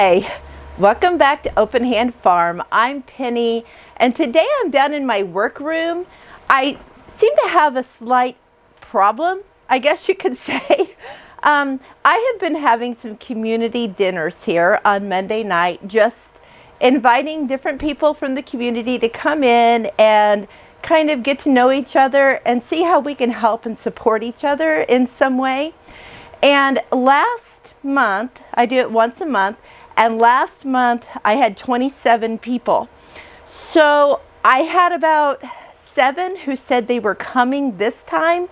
Hi, welcome back to Open Hand Farm. I'm Penny, and today I'm down in my workroom. I seem to have a slight problem, I guess you could say. I have been having some community dinners here on Monday night, just inviting different people from the community to come in and kind of get to know each other and see how we can help and support each other in some way. And last month, I do it once a month, and last month I had 27 people. So I had about 7 who said they were coming this time,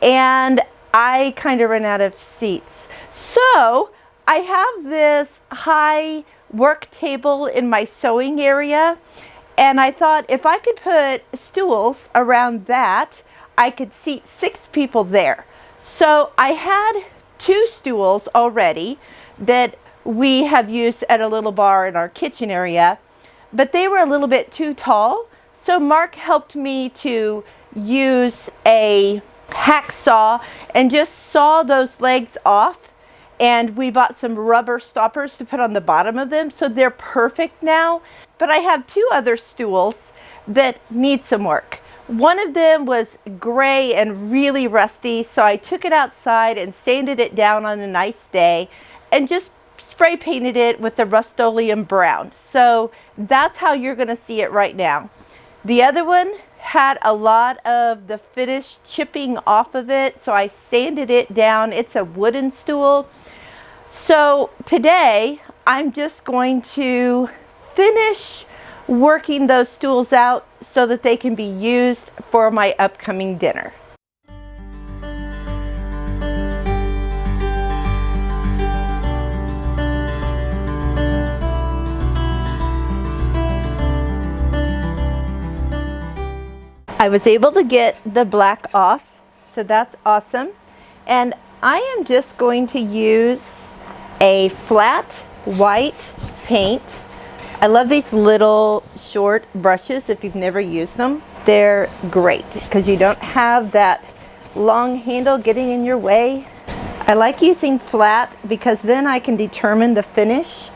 and I kind of ran out of seats. So I have this high work table in my sewing area, and I thought if I could put stools around that, I could seat 6 people there. So I had 2 stools already that we have used at a little bar in our kitchen area, but they were a little bit too tall. So Mark helped me to use a hacksaw and just saw those legs off, and we bought some rubber stoppers to put on the bottom of them, so they're perfect now. But I have 2 other stools that need some work. One of them was gray and really rusty, so I took it outside and sanded it down on a nice day and just spray painted it with the Rust-Oleum brown. So that's how you're going to see it right now. The other one had a lot of the finish chipping off of it, so I sanded it down. It's a wooden stool. So today I'm just going to finish working those stools out so that they can be used for my upcoming dinner. I was able to get the black off, so that's awesome. And I am just going to use a flat white paint. I love these little short brushes if you've never used them. They're great because you don't have that long handle getting in your way. I like using flat because then I can determine the finish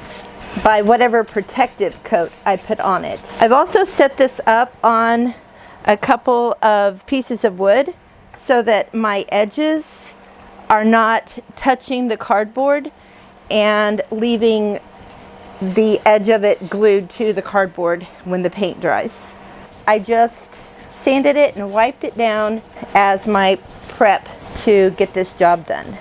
by whatever protective coat I put on it. I've also set this up on a couple of pieces of wood so that my edges are not touching the cardboard and leaving the edge of it glued to the cardboard when the paint dries. I just sanded it and wiped it down as my prep to get this job done.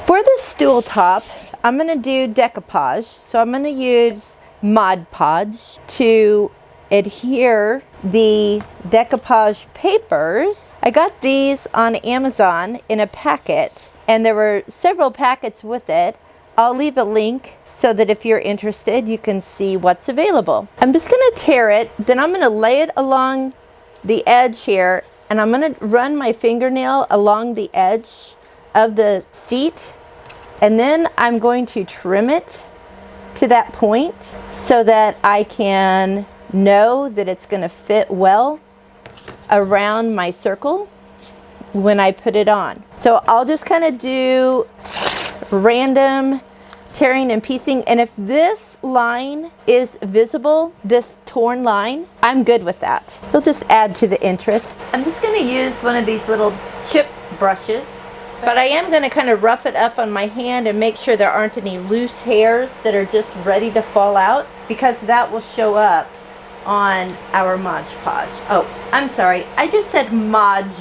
For the stool top, I'm going to do decoupage. So I'm going to use Podge to adhere the Decopauge papers. I got these on Amazon in a packet, and there were several packets with it. I'll leave a link so that if you're interested, you can see what's available. I'm just going to tear it, then I'm going to lay it along the edge here, and I'm going to run my fingernail along the edge of the seat, and then I'm going to trim it to that point so that I can know that it's going to fit well around my circle when I put it on. So I'll just kind of do random tearing and piecing, and if this line is visible, this torn line, I'm good with that. It'll just add to the interest. I'm just going to use one of these little chip brushes, but I am going to kind of rough it up on my hand and make sure there aren't any loose hairs that are just ready to fall out, because that will show up on our Mod Podge. Oh, I'm sorry. I just said Mod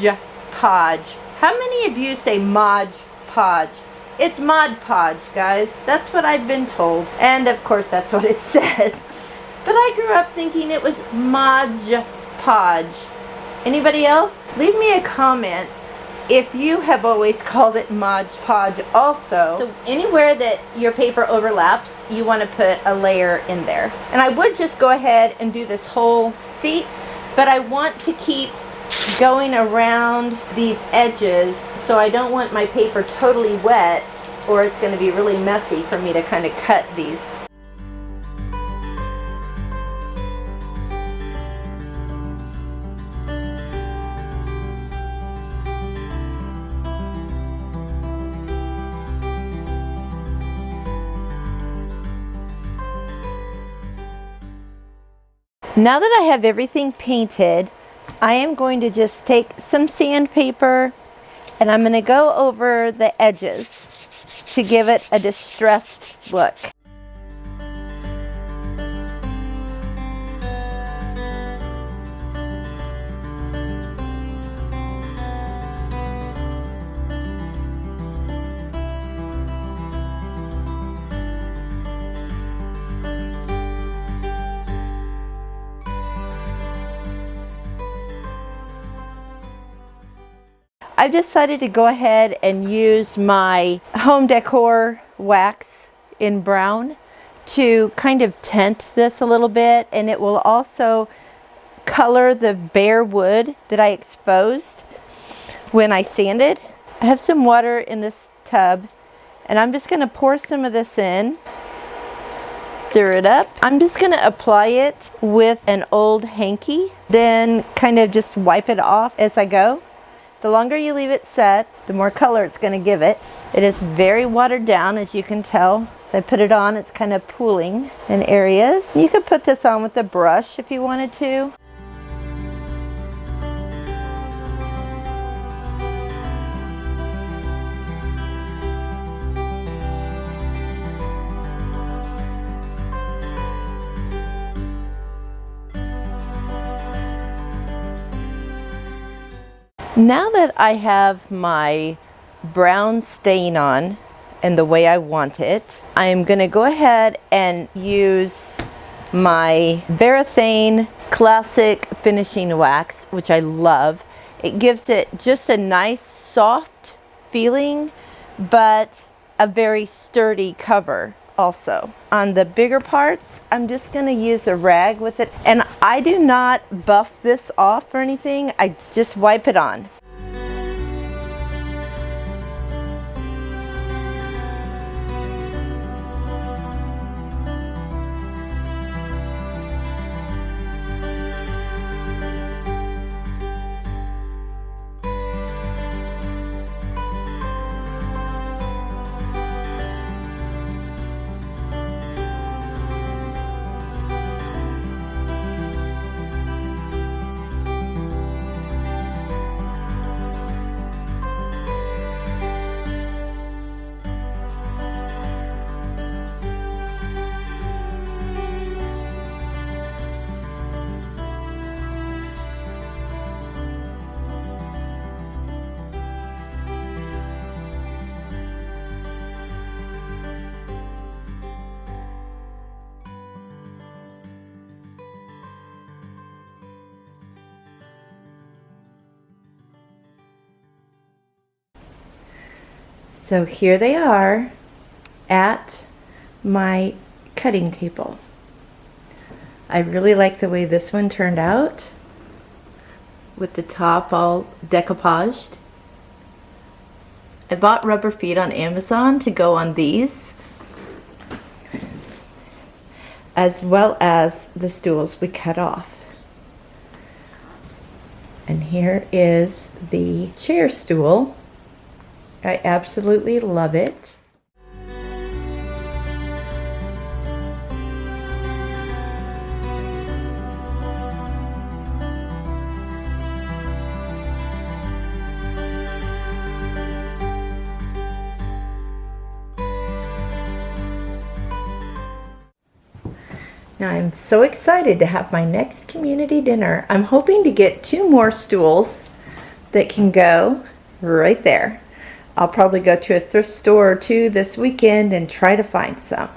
Podge. How many of you say Mod Podge? It's Mod Podge, guys. That's what I've been told. And of course, that's what it says. But I grew up thinking it was Mod Podge. Anybody else? Leave me a comment if you have always called it Mod Podge also. So anywhere that your paper overlaps, you want to put a layer in there. And I would just go ahead and do this whole seat, but I want to keep going around these edges, so I don't want my paper totally wet or it's going to be really messy for me to kind of cut these. Now that I have everything painted, I am going to just take some sandpaper and I'm going to go over the edges to give it a distressed look. I've decided to go ahead and use my home decor wax in brown to kind of tint this a little bit, and it will also color the bare wood that I exposed when I sanded. I have some water in this tub and I'm just going to pour some of this in, stir it up. I'm just going to apply it with an old hanky, then kind of just wipe it off as I go. The longer you leave it set, the more color it's going to give it. It is very watered down, as you can tell. As I put it on, it's kind of pooling in areas. You could put this on with a brush if you wanted to. Now that I have my brown stain on and the way I want it, I'm going to go ahead and use my Varathane Classic Finishing Wax, which I love. It gives it just a nice soft feeling, but a very sturdy cover also. On the bigger parts, I'm just going to use a rag with it, and I do not buff this off or anything. I just wipe it on. So here they are at my cutting table. I really like the way this one turned out with the top all decoupaged. I bought rubber feet on Amazon to go on these, as well as the stools we cut off. And here is the chair stool. I absolutely love it. Now I'm so excited to have my next community dinner. I'm hoping to get 2 more stools that can go right there. I'll probably go to a thrift store or 2 this weekend and try to find some.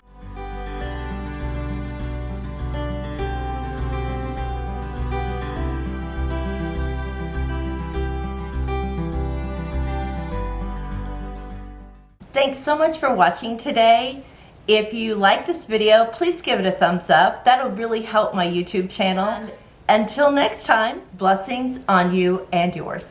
Thanks so much for watching today. If you like this video, please give it a thumbs up. That'll really help my YouTube channel. And Until next time, blessings on you and yours.